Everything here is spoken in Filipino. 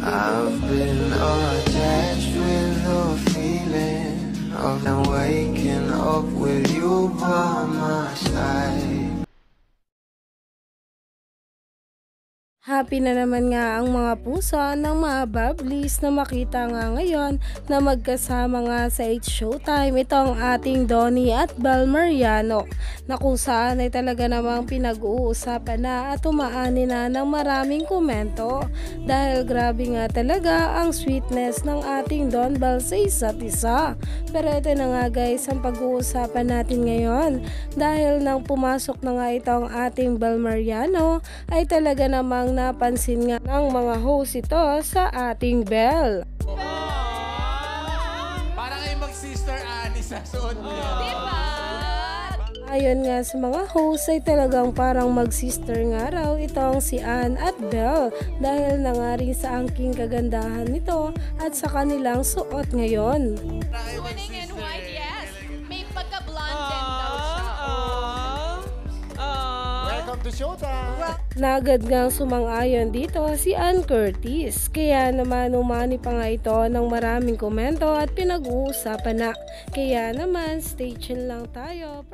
I've been attached with the feeling of now waking up with you by my side. Happy na naman nga ang mga puso ng mga Bablis na makita nga ngayon na magkasama nga sa It's Showtime itong ating Donnie at Bel Mariano, na kung saan ay talaga namang pinag-uusapan na at umaani na ng maraming komento dahil grabe nga talaga ang sweetness ng ating Don Bel sa isa't isa. Pero ito na nga guys ang pag-uusapan natin ngayon, dahil nang pumasok na nga itong ating Bel Mariano ay talaga namang napansin nga ng mga host ito sa ating Bel. Parang ay mag-sister Annie sa suot niya. Diba? Ayon nga sa mga host ay talagang parang mag-sister nga raw itong si Ann at Bel, dahil na nga rin sa angking kagandahan nito at sa kanilang suot ngayon. Winning in white, yes. May pagka-blonde din daw siya. Welcome to Showtime! Nagad ngang sumang-ayon dito si Ann Curtis, kaya naman umani pa nga ito ng maraming komento at pinag-uusapan na. Kaya naman stay tuned lang tayo.